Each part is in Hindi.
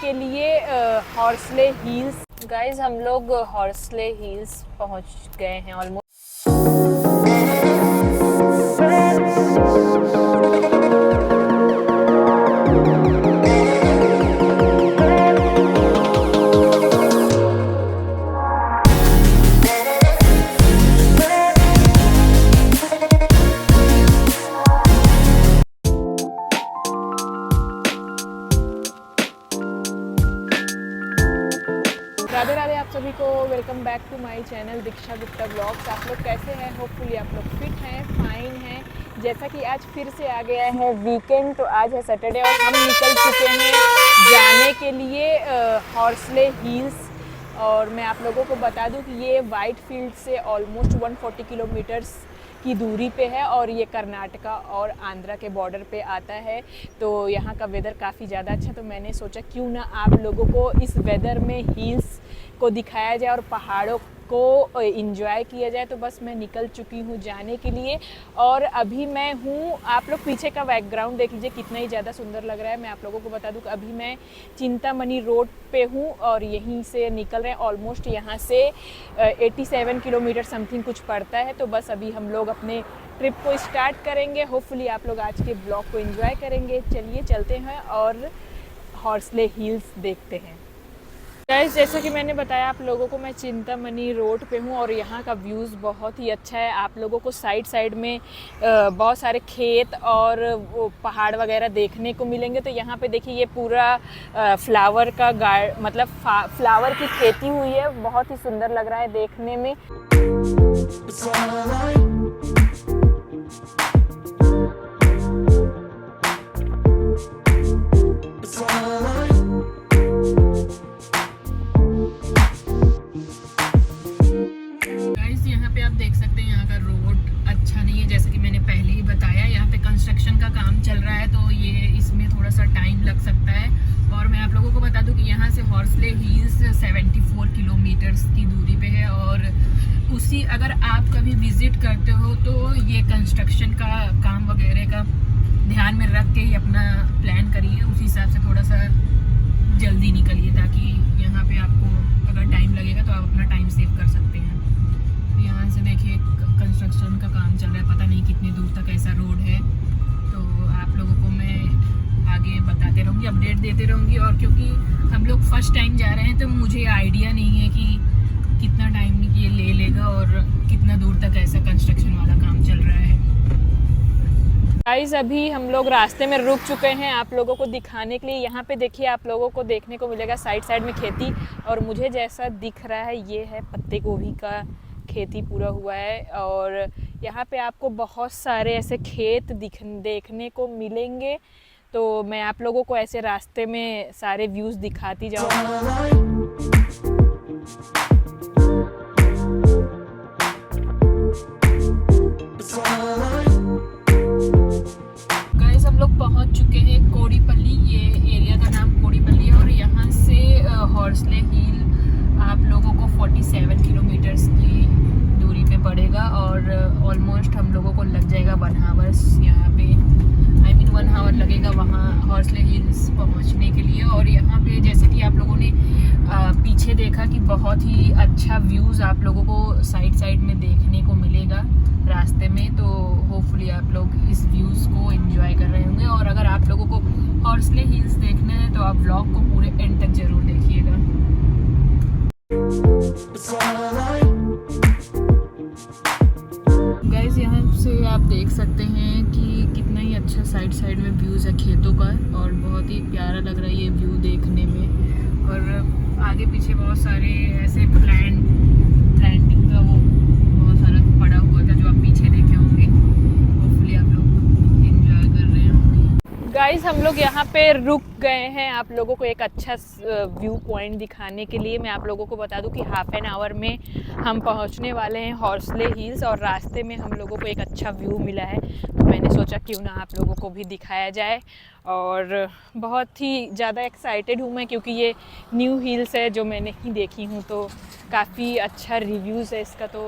के लिए हॉर्सले हिल्स। गाइस हम लोग हॉर्सले हिल्स पहुंच गए हैं ऑलमोस्ट। राधे राधे आप सभी को, welcome back to my channel Diksha Gupta blogs. आप लोग कैसे हैं? होपफुली आप लोग फिट हैं, फाइन हैं। जैसा कि आज फिर से आ गया है वीकेंड, तो आज है सैटरडे और हम निकल चुके हैं जाने के लिए हॉर्सले हिल्स। और मैं आप लोगों को बता दूं कि ये वाइट फील्ड से ऑलमोस्ट 140 किलोमीटर्स की दूरी पे है और ये कर्नाटका और आंध्रा के बॉर्डर पे आता है। तो यहाँ का वेदर काफ़ी ज़्यादा अच्छा, तो मैंने सोचा क्यों ना आप लोगों को इस वेदर में हिल्स को दिखाया जाए और पहाड़ों को एंजॉय किया जाए। तो बस मैं निकल चुकी हूँ जाने के लिए और अभी मैं हूँ, आप लोग पीछे का बैकग्राउंड देख लीजिए कितना ही ज़्यादा सुंदर लग रहा है। मैं आप लोगों को बता दूँ कि अभी मैं चिंतामणि रोड पे हूँ और यहीं से निकल रहे हैं। ऑलमोस्ट यहाँ से 87 किलोमीटर समथिंग कुछ पड़ता है। तो बस अभी हम लोग अपने ट्रिप को स्टार्ट करेंगे। होपफुली आप लोग आज के ब्लॉग को एंजॉय करेंगे। चलिए चलते हैं और हॉर्सले हिल्स देखते हैं। गाइस जैसा कि मैंने बताया आप लोगों को, मैं चिंतामणि रोड पे हूँ और यहाँ का व्यूज़ बहुत ही अच्छा है। आप लोगों को साइड साइड में बहुत सारे खेत और वो पहाड़ वगैरह देखने को मिलेंगे। तो यहाँ पे देखिए ये पूरा फ्लावर का मतलब फ्लावर की खेती हुई है। बहुत ही सुंदर लग रहा है देखने में। आप देख सकते हैं यहाँ का रोड अच्छा नहीं है, जैसे कि मैंने पहले ही बताया। यहाँ पे कंस्ट्रक्शन का काम चल रहा है तो ये इसमें थोड़ा सा टाइम लग सकता है। और मैं आप लोगों को बता दूं कि यहाँ से हॉर्सले हिल्स 74 किलोमीटर्स की दूरी पे है। और उसी अगर आप कभी विजिट करते हो तो ये कंस्ट्रक्शन का काम वगैरह का ध्यान में रख के ही अपना प्लान करिए। उस हिसाब से थोड़ा सा जल्दी निकलिए ताकि यहाँ पे आपको अगर टाइम लगेगा तो आप अपना टाइम सेव कर सकते हैं। यहाँ से देखिए कंस्ट्रक्शन का काम चल रहा है, पता नहीं कितनी दूर तक ऐसा रोड है। तो आप लोगों को मैं आगे बताते रहूँगी, अपडेट देते रहूँगी। और क्योंकि हम लोग फर्स्ट टाइम जा रहे हैं तो मुझे आइडिया नहीं है कि कितना टाइम ये ले लेगा और कितना दूर तक ऐसा कंस्ट्रक्शन वाला काम चल रहा है। गाइस अभी हम लोग रास्ते में रुक चुके हैं आप लोगों को दिखाने के लिए। यहाँ पे देखिए आप लोगों को देखने को मिलेगा साइड साइड में खेती, और मुझे जैसा दिख रहा है ये है पत्ते गोभी का खेती पूरा हुआ है। और यहाँ पे आपको बहुत सारे ऐसे खेत देखने को मिलेंगे। तो मैं आप लोगों को ऐसे रास्ते में सारे व्यूज़ दिखाती जाऊँगी। गाइस हम लोग पहुँच चुके हैं कोडीपल्ली। ये एरिया का नाम कोडीपल्ली है और यहाँ से हॉर्सले हिल आप लोगों को 47 किलोमीटर्स की दूरी पे पड़ेगा। और ऑलमोस्ट हम लोगों को लग जाएगा 1 आवर्स यहाँ पे, 1 आवर लगेगा वहाँ हॉर्सले हिल्स पहुँचने के लिए। और यहाँ पे जैसे कि आप लोगों ने पीछे देखा कि बहुत ही अच्छा व्यूज़ आप लोगों को साइड साइड में देखने को मिलेगा रास्ते में। तो होपफुली आप लोग इस व्यूज़ को एंजॉय कर रहे होंगे। और अगर आप लोगों को हॉर्सले हिल्स देखना है तो आप व्लॉग को पूरे एंड तक ज़रूर देखिएगा। गाइस यहाँ से आप देख सकते हैं कि कितना ही अच्छा साइड साइड में व्यूज़ है खेतों का, और बहुत ही प्यारा लग रहा है ये व्यू देखने में। और आगे पीछे बहुत सारे ऐसे प्लांटिंग का वो बहुत सारा पड़ा हुआ था जो आप पीछे देखे होंगे। होपफुली आप लोग एंजॉय कर रहे होंगे। गाइस हम लोग यहाँ पे रुक गए हैं आप लोगों को एक अच्छा व्यू पॉइंट दिखाने के लिए। मैं आप लोगों को बता दूं कि हाफ एन आवर में हम पहुँचने वाले हैं हॉर्सले हिल्स और रास्ते में हम लोगों को एक अच्छा व्यू मिला है। तो मैंने सोचा क्यों ना आप लोगों को भी दिखाया जाए। और बहुत ही ज़्यादा एक्साइटेड हूँ मैं क्योंकि ये न्यू हिल्स है जो मैं नहीं देखी हूँ। तो काफ़ी अच्छा रिव्यूज़ है इसका, तो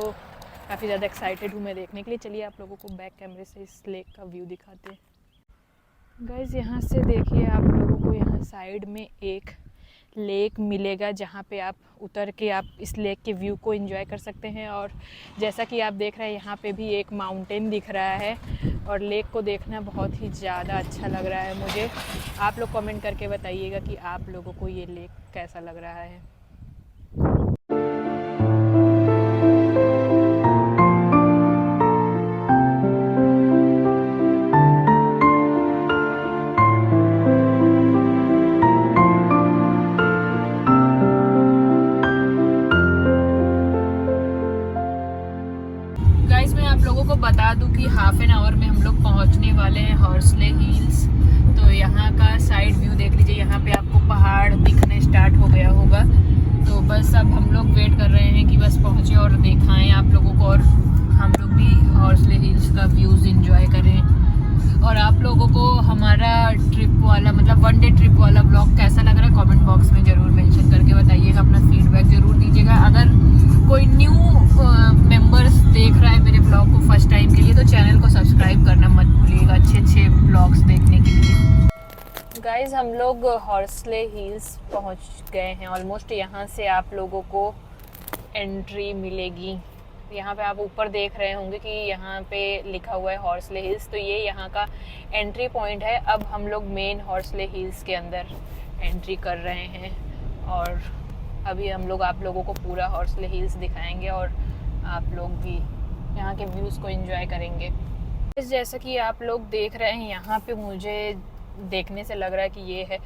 काफ़ी ज़्यादा एक्साइटेड हूँ मैं देखने के लिए। चलिए आप लोगों को बैक कैमरे से इस लेक का व्यू दिखाते हैं। गाइज़ यहाँ से देखिए आप लोगों को यहाँ साइड में एक लेक मिलेगा जहाँ पे आप उतर के आप इस लेक के व्यू को एंजॉय कर सकते हैं। और जैसा कि आप देख रहे हैं यहाँ पे भी एक माउंटेन दिख रहा है और लेक को देखना बहुत ही ज़्यादा अच्छा लग रहा है मुझे। आप लोग कमेंट करके बताइएगा कि आप लोगों को ये लेक कैसा लग रहा है। गाइस मैं आप लोगों को बता दूं कि हाफ एन आवर में हम लोग पहुंचने वाले हैं हॉर्सले हिल्स। तो यहाँ का साइड व्यू देख लीजिए, यहाँ पे आपको पहाड़ दिखने स्टार्ट हो गया होगा। तो बस अब हम लोग वेट कर रहे हैं कि बस पहुँचे और दिखाएं आप लोगों को, और हम लोग भी हॉर्सले हिल्स का व्यूज़ इंजॉय करें। और आप लोगों को हमारा ट्रिप वाला मतलब 1 डे ट्रिप वाला ब्लॉग कैसा लग रहा है कमेंट बॉक्स में ज़रूर मेंशन करके बताइएगा, अपना फीडबैक ज़रूर दीजिएगा। अगर कोई न्यू मेंबर्स देख रहा है मेरे ब्लॉग को फर्स्ट टाइम के लिए तो चैनल को सब्सक्राइब करना मत भूलिएगा अच्छे ब्लॉग्स देखने के लिए। गाइस हम लोग हॉर्सले हिल्स पहुंच गए हैं ऑलमोस्ट। यहाँ से आप लोगों को एंट्री मिलेगी। यहाँ पे आप ऊपर देख रहे होंगे कि यहाँ पे लिखा हुआ है हॉर्सले हिल्स, तो ये यहाँ का एंट्री पॉइंट है। अब हम लोग मेन हॉर्सले हिल्स के अंदर एंट्री कर रहे हैं और अभी हम लोग आप लोगों को पूरा हॉर्सले हिल्स दिखाएंगे और आप लोग भी यहाँ के व्यूज़ को एंजॉय करेंगे। जैसा कि आप लोग देख रहे हैं यहाँ पे मुझे देखने से लग रहा है कि ये है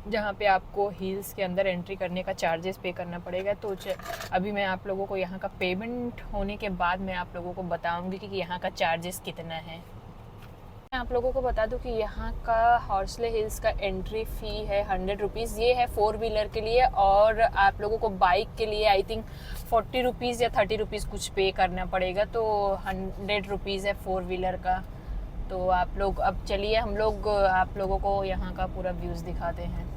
जहाँ पे आपको हिल्स के अंदर एंट्री करने का चार्जेस पे करना पड़ेगा। तो अभी मैं आप लोगों को यहाँ का पेमेंट होने के बाद मैं आप लोगों को बताऊँगी कि यहाँ का चार्जेस कितना है। मैं आप लोगों को बता दूं कि यहाँ का हॉर्सले हिल्स का एंट्री फ़ी है 100 रुपीज़। ये है 4 व्हीलर के लिए, और आप लोगों को बाइक के लिए आई थिंक 40 रुपीज़ या 30 रुपीज़ कुछ पे करना पड़ेगा। तो 100 रुपीज़ है 4 व्हीलर का। तो आप लोग अब चलिए हम लोग आप लोगों को यहाँ का पूरा व्यूज़ दिखाते हैं।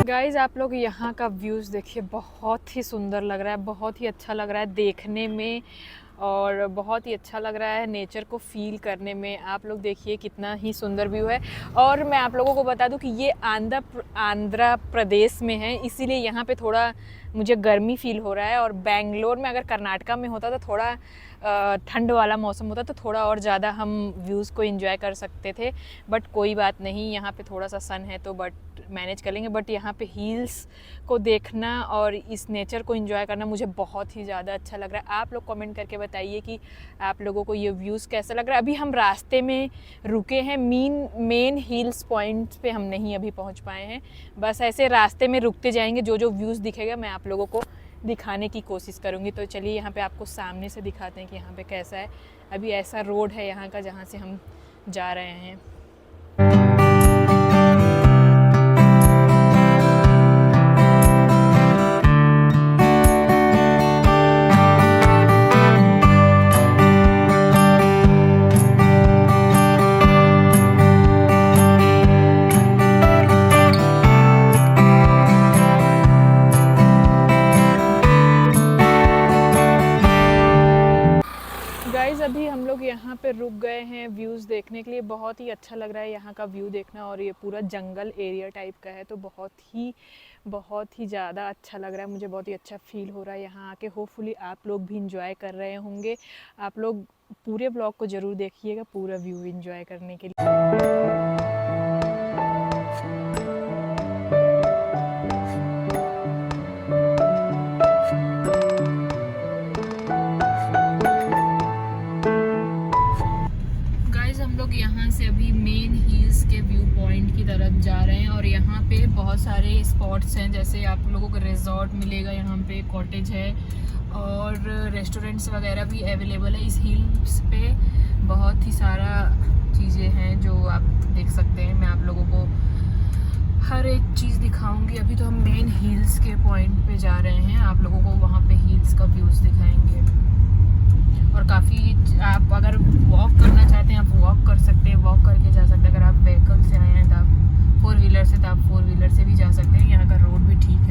गाइस आप लोग यहाँ का व्यूज़ देखिए, बहुत ही सुंदर लग रहा है, बहुत ही अच्छा लग रहा है देखने में और बहुत ही अच्छा लग रहा है नेचर को फील करने में। आप लोग देखिए कितना ही सुंदर व्यू है। और मैं आप लोगों को बता दूं कि ये आंध्र प्रदेश में है, इसीलिए यहाँ पे थोड़ा मुझे गर्मी फील हो रहा है। और बेंगलोर में अगर कर्नाटका में होता तो थोड़ा ठंड वाला मौसम होता तो थोड़ा और ज़्यादा हम व्यूज़ को एंजॉय कर सकते थे, बट कोई बात नहीं, यहाँ पे थोड़ा सा सन है तो बट मैनेज कर लेंगे। बट यहाँ पे हिल्स को देखना और इस नेचर को एंजॉय करना मुझे बहुत ही ज़्यादा अच्छा लग रहा है। आप लोग कमेंट करके बताइए कि आप लोगों को ये व्यूज़ कैसा लग रहा है। अभी हम रास्ते में रुके हैं, मेन हिल्स पॉइंट्स पे हम नहीं अभी पहुँच पाए हैं, बस ऐसे रास्ते में रुकते जाएंगे। जो जो व्यूज़ दिखेगा मैं आप लोगों को दिखाने की कोशिश करूँगी। तो चलिए यहाँ पे आपको सामने से दिखाते हैं कि यहाँ पे कैसा है। अभी ऐसा रोड है यहाँ का जहाँ से हम जा रहे हैं। अभी हम लोग यहाँ पे रुक गए हैं व्यूज़ देखने के लिए। बहुत ही अच्छा लग रहा है यहाँ का व्यू देखना, और ये पूरा जंगल एरिया टाइप का है तो बहुत ही ज़्यादा अच्छा लग रहा है। मुझे बहुत ही अच्छा फील हो रहा है यहाँ आके। होपफुली आप लोग भी इंजॉय कर रहे होंगे। आप लोग पूरे ब्लॉग को ज़रूर देखिएगा पूरा व्यू इंजॉय करने के लिए। यहाँ से अभी मेन हिल्स के व्यू पॉइंट की तरफ जा रहे हैं, और यहाँ पे बहुत सारे स्पॉट्स हैं, जैसे आप लोगों को रिजॉर्ट मिलेगा, यहाँ पे कॉटेज है और रेस्टोरेंट्स वगैरह भी अवेलेबल है। इस हिल्स पे बहुत ही सारा चीज़ें हैं जो आप देख सकते हैं। मैं आप लोगों को हर एक चीज़ दिखाऊंगी। अभी तो हम मेन हिल्स के पॉइंट पे जा रहे हैं, आप लोगों को वहाँ पे हिल्स का व्यूज़ दिखाएंगे। और काफ़ी आप अगर वॉक करना चाहते हैं आप वॉक कर सकते हैं, वॉक करके जा सकते हैं। अगर आप व्हीकल से आए हैं तो आप 4 व्हीलर से, तो आप 4 व्हीलर से भी जा सकते हैं। यहाँ का रोड भी ठीक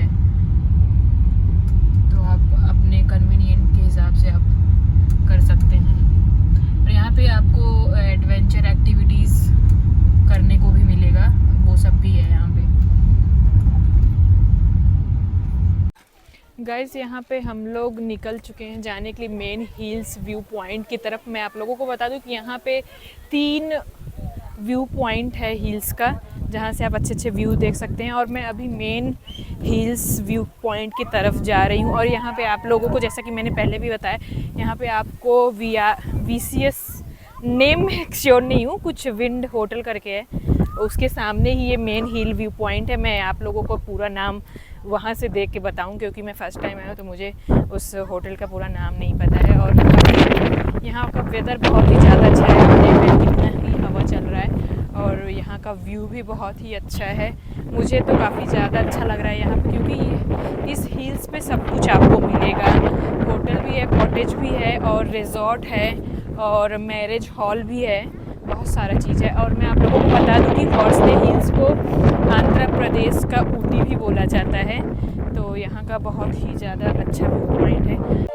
गाइस यहाँ पे हम लोग निकल चुके हैं जाने के लिए मेन हिल्स व्यू पॉइंट की तरफ। मैं आप लोगों को बता दूं कि यहाँ पे 3 व्यू पॉइंट है हिल्स का, जहाँ से आप अच्छे अच्छे व्यू देख सकते हैं। और मैं अभी मेन हिल्स व्यू पॉइंट की तरफ जा रही हूँ। और यहाँ पे आप लोगों को, जैसा कि मैंने पहले भी बताया, यहाँ पे आपको VCS नेम में श्योर नहीं हूँ, कुछ विंड होटल करके है, उसके सामने ही ये मेन हिल व्यू पॉइंट है। मैं आप लोगों को पूरा नाम वहाँ से देख के बताऊँ, क्योंकि मैं फ़र्स्ट टाइम आया हूँ तो मुझे उस होटल का पूरा नाम नहीं पता है। और यहाँ का वेदर बहुत ही ज़्यादा अच्छा है, आप देख रहे हैं कितना ही हवा चल रहा है। और यहाँ का व्यू भी बहुत ही अच्छा है, मुझे तो काफ़ी ज़्यादा अच्छा लग रहा है यहाँ पे, क्योंकि इस हिल्स पे सब कुछ आपको मिलेगा। होटल भी है, कॉटेज भी है, और रिजॉर्ट है, और मैरिज हॉल भी है, बहुत सारा चीज़ है। और मैं आप लोगों को बता दूं कि हॉर्सले हिल्स को आंध्र प्रदेश का ऊटी भी बोला जाता है। तो यहाँ का बहुत ही ज़्यादा अच्छा व्यू पॉइंट है।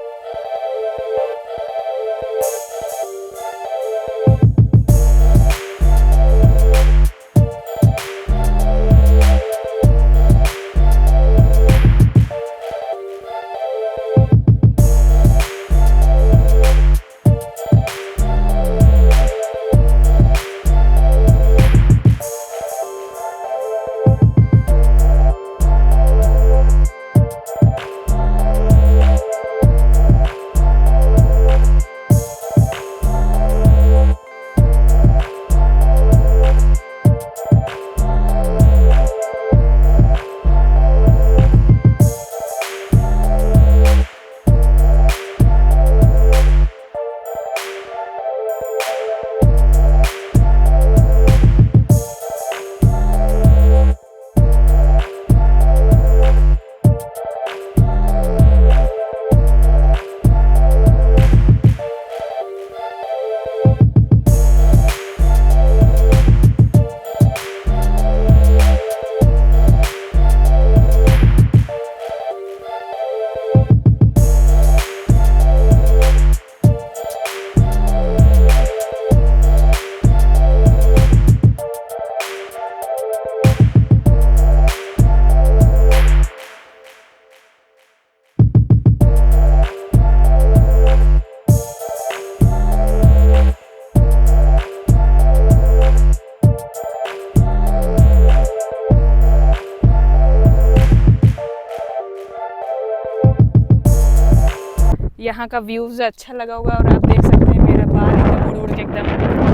यहाँ का व्यूज़ अच्छा लगा होगा। और आप देख सकते हैं मेरा बाल एकदम उड़ के एकदम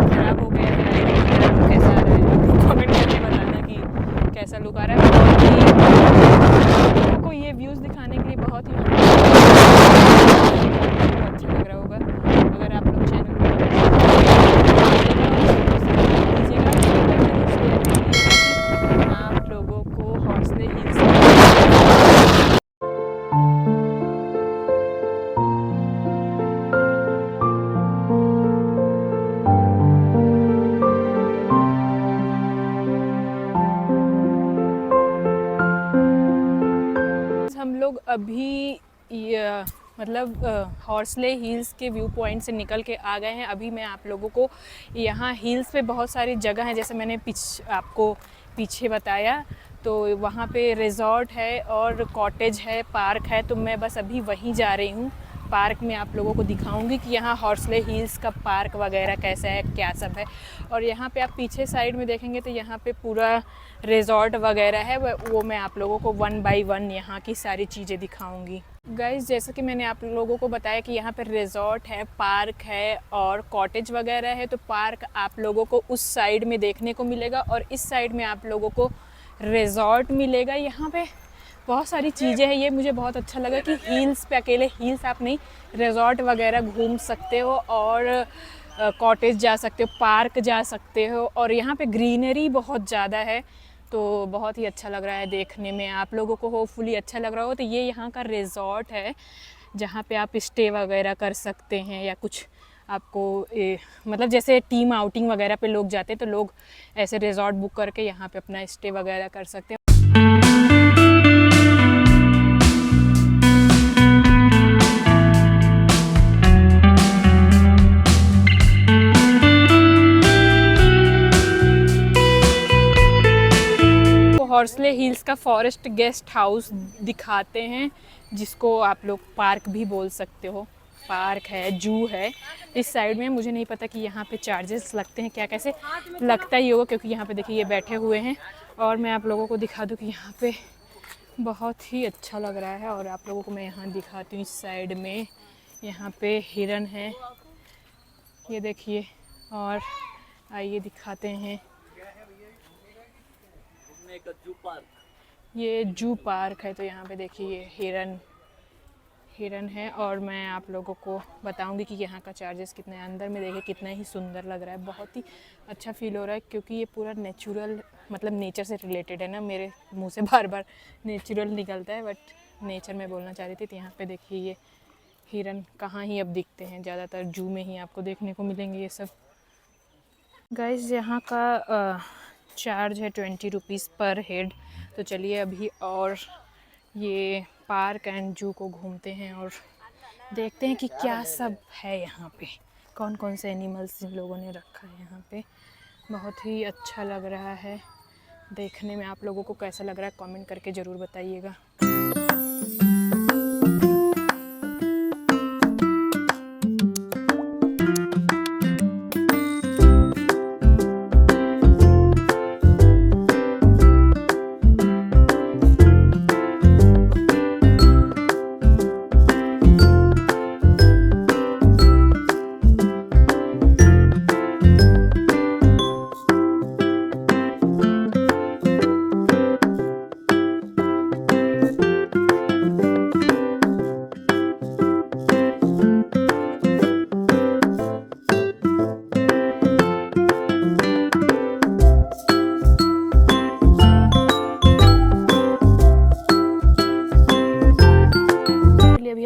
ख़राब हो गया है। कैसा आ रहा है कमेंट करके बताना कि कैसा लुक आ रहा है। आपको ये व्यूज़ दिखाने के लिए बहुत ही अच्छा लग रहा होगा। अगर आप लोग चैनल आप लोगों को हौसले हिल्स अभी मतलब हॉर्सले हिल्स के व्यू पॉइंट से निकल के आ गए हैं। अभी मैं आप लोगों को यहाँ हिल्स पे बहुत सारी जगह हैं, जैसे मैंने आपको पीछे बताया, तो वहाँ पे रिजॉर्ट है और कॉटेज है, पार्क है। तो मैं बस अभी वहीं जा रही हूँ। पार्क में आप लोगों को दिखाऊंगी कि यहाँ हॉर्सले हिल्स का पार्क वगैरह कैसा है, क्या सब है। और यहाँ पे आप पीछे साइड में देखेंगे तो यहाँ पे पूरा रिजॉर्ट वगैरह है, वो मैं आप लोगों को 1 बाय 1 यहाँ की सारी चीज़ें दिखाऊंगी। गाइस, जैसा कि मैंने आप लोगों को बताया कि यहाँ पर रिजॉर्ट है, पार्क है और कॉटेज वगैरह है। तो पार्क आप लोगों को उस साइड में देखने को मिलेगा और इस साइड में आप लोगों को रिजॉर्ट मिलेगा। यहाँ पे बहुत सारी चीज़ें हैं, ये मुझे बहुत अच्छा लगा कि हिल्स पे अकेले हिल्स आप नहीं, रिजॉर्ट वगैरह घूम सकते हो और कॉटेज जा सकते हो, पार्क जा सकते हो। और यहाँ पे ग्रीनरी बहुत ज़्यादा है, तो बहुत ही अच्छा लग रहा है देखने में। आप लोगों को होपफुली अच्छा लग रहा हो। तो ये यहाँ का रिजॉर्ट है जहाँ पे आप स्टे वगैरह कर सकते हैं, या कुछ आपको मतलब जैसे टीम आउटिंग वगैरह पे लोग जाते हैं तो लोग ऐसे रिजॉर्ट बुक करके यहाँ पे अपना स्टे वगैरह कर सकते हैं। हॉर्सले पहले हिल्स का फॉरेस्ट गेस्ट हाउस दिखाते हैं, जिसको आप लोग पार्क भी बोल सकते हो। पार्क है, जू है इस साइड में। मुझे नहीं पता कि यहाँ पे चार्जेस लगते हैं क्या, कैसे लगता ही होगा, क्योंकि यहाँ पे देखिए ये बैठे हुए हैं। और मैं आप लोगों को दिखा दूँ कि यहाँ पे बहुत ही अच्छा लग रहा है। और आप लोगों को मैं यहाँ दिखाती हूँ, इस साइड में यहाँ पे हिरन है, ये देखिए। और आइए दिखाते हैं, ये जू पार्क है। तो यहाँ पे देखिए ये हिरन है। और मैं आप लोगों को बताऊंगी कि यहाँ का चार्जेस कितने हैं। अंदर में देखिए कितना ही सुंदर लग रहा है, बहुत ही अच्छा फील हो रहा है, क्योंकि ये पूरा नेचुरल, मतलब नेचर से रिलेटेड है ना। मेरे मुंह से बार बार नेचुरल निकलता है, बट नेचर में बोलना चाह रही थी। तो यहाँ पे देखिए ये हिरन कहाँ ही अब दिखते हैं, ज़्यादातर जू में ही आपको देखने को मिलेंगे ये सब। गाइस यहाँ का चार्ज है 20 रुपीज़ पर हेड। तो चलिए अभी और ये पार्क एंड जू को घूमते हैं और देखते हैं कि क्या सब है यहाँ पे, कौन कौन से एनिमल्स इन लोगों ने रखा है यहाँ पे। बहुत ही अच्छा लग रहा है देखने में। आप लोगों को कैसा लग रहा है कमेंट करके ज़रूर बताइएगा।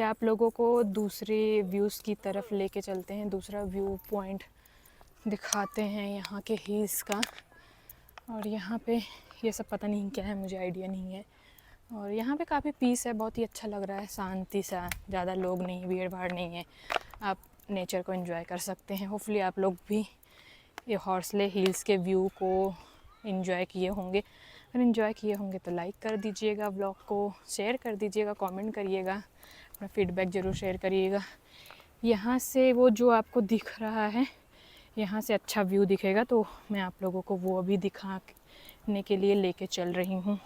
आप लोगों को दूसरे व्यूज़ की तरफ लेके चलते हैं, दूसरा व्यू पॉइंट दिखाते हैं यहाँ के हिल्स का। और यहाँ पे ये सब पता नहीं क्या है, मुझे आइडिया नहीं है। और यहाँ पे काफ़ी पीस है, बहुत ही अच्छा लग रहा है, शांति सा, ज़्यादा लोग नहीं, भीड़ भाड़ नहीं है। आप नेचर को एंजॉय कर सकते हैं। होपफुली आप लोग भी ये हॉर्सले हिल्स के व्यू को एंजॉय किए होंगे। अगर एंजॉय किए होंगे तो लाइक कर दीजिएगा, ब्लॉग को शेयर कर दीजिएगा, कमेंट करिएगा, अपना फीडबैक ज़रूर शेयर करिएगा। यहाँ से वो जो आपको दिख रहा है, यहाँ से अच्छा व्यू दिखेगा, तो मैं आप लोगों को वो अभी दिखाने के लिए लेके चल रही हूँ।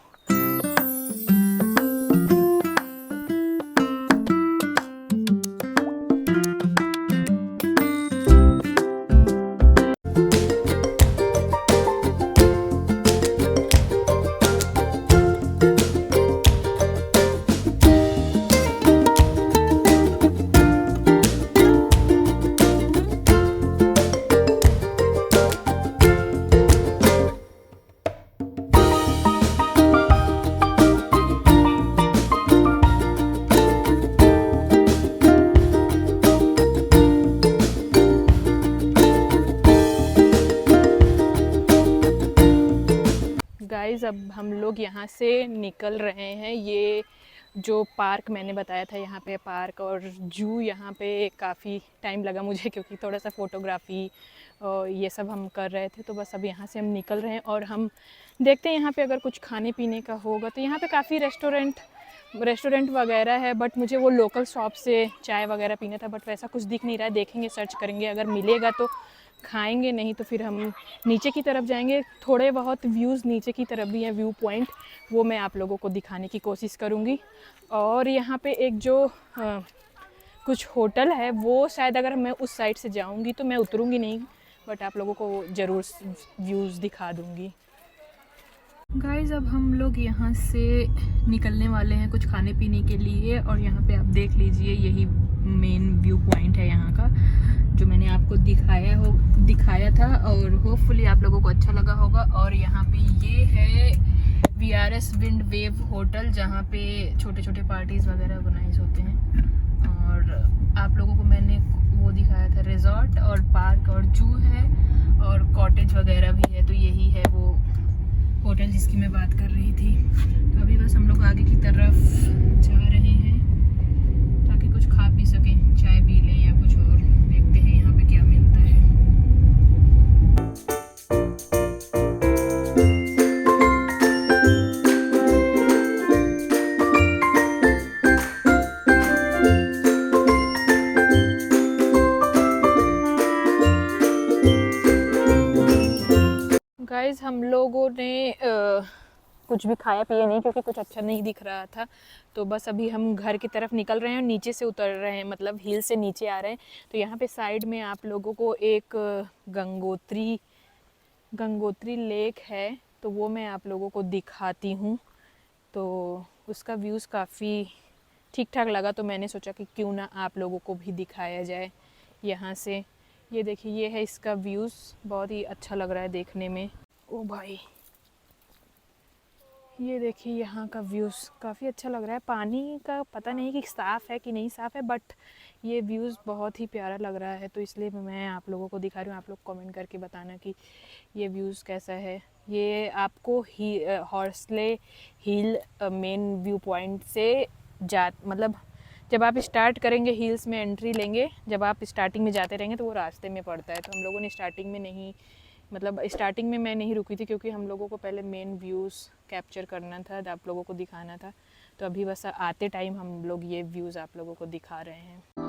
गाइस अब हम लोग यहाँ से निकल रहे हैं। ये जो पार्क मैंने बताया था, यहाँ पे पार्क और जू, यहाँ पे काफ़ी टाइम लगा मुझे, क्योंकि थोड़ा सा फ़ोटोग्राफ़ी ये सब हम कर रहे थे। तो बस अब यहाँ से हम निकल रहे हैं और हम देखते हैं यहाँ पे अगर कुछ खाने पीने का होगा। तो यहाँ पे काफ़ी रेस्टोरेंट वगैरह है, बट मुझे वो लोकल शॉप से चाय वगैरह पीना था, बट वैसा कुछ दिख नहीं रहा है। देखेंगे, सर्च करेंगे, अगर मिलेगा तो खाएंगे, नहीं तो फिर हम नीचे की तरफ जाएंगे। थोड़े बहुत व्यूज़ नीचे की तरफ भी हैं, व्यू पॉइंट, वो मैं आप लोगों को दिखाने की कोशिश करूँगी। और यहाँ पे एक जो कुछ होटल है, वो शायद अगर मैं उस साइड से जाऊँगी तो मैं उतरूँगी नहीं, बट आप लोगों को ज़रूर व्यूज़ दिखा दूँगी। गाइस अब हम लोग यहाँ से निकलने वाले हैं कुछ खाने पीने के लिए। और यहाँ पे आप देख लीजिए, यही मेन व्यू पॉइंट है यहाँ का, जो मैंने आपको दिखाया था। और होपफुली आप लोगों को अच्छा लगा होगा। और यहाँ पे ये है VRS विंड वेव होटल, जहाँ पे छोटे छोटे पार्टीज़ वगैरह ऑर्गेनाइज होते हैं। और आप लोगों को मैंने वो दिखाया था, रिजॉर्ट और पार्क और जू है और कॉटेज वगैरह भी है। तो यही है वो होटल जिसकी मैं बात कर रही थी। तो अभी बस हम लोग आगे की तरफ जा रहे हैं ताकि कुछ खा पी सकें, चाय पी लें या कुछ और। देखते हैं यहाँ पे क्या मिलता है। कुछ भी खाया पिया नहीं क्योंकि कुछ अच्छा नहीं दिख रहा था। तो बस अभी हम घर की तरफ निकल रहे हैं और नीचे से उतर रहे हैं, मतलब हिल से नीचे आ रहे हैं। तो यहाँ पे साइड में आप लोगों को एक गंगोत्री लेक है, तो वो मैं आप लोगों को दिखाती हूँ। तो उसका व्यूज़ काफ़ी ठीक ठाक लगा, तो मैंने सोचा कि क्यों ना आप लोगों को भी दिखाया जाए यहाँ से। ये देखिए, ये है इसका व्यूज़, बहुत ही अच्छा लग रहा है देखने में। ओ भाई, ये देखिए यहाँ का व्यूज़ काफ़ी अच्छा लग रहा है। पानी का पता नहीं कि साफ़ है कि नहीं साफ़ है, बट ये व्यूज़ बहुत ही प्यारा लग रहा है, तो इसलिए मैं आप लोगों को दिखा रही हूँ। आप लोग कमेंट करके बताना कि ये व्यूज़ कैसा है। ये आपको हॉर्सले हिल मेन व्यू पॉइंट से मतलब जब आप स्टार्ट करेंगे हिल्स में एंट्री लेंगे, जब आप स्टार्टिंग में जाते रहेंगे तो वो रास्ते में पड़ता है। तो हम लोगों ने स्टार्टिंग में नहीं, मतलब स्टार्टिंग में मैं नहीं रुकी थी क्योंकि हम लोगों को पहले मेन व्यूज़ कैप्चर करना था, आप लोगों को दिखाना था। तो अभी बस आते टाइम हम लोग ये व्यूज़ आप लोगों को दिखा रहे हैं।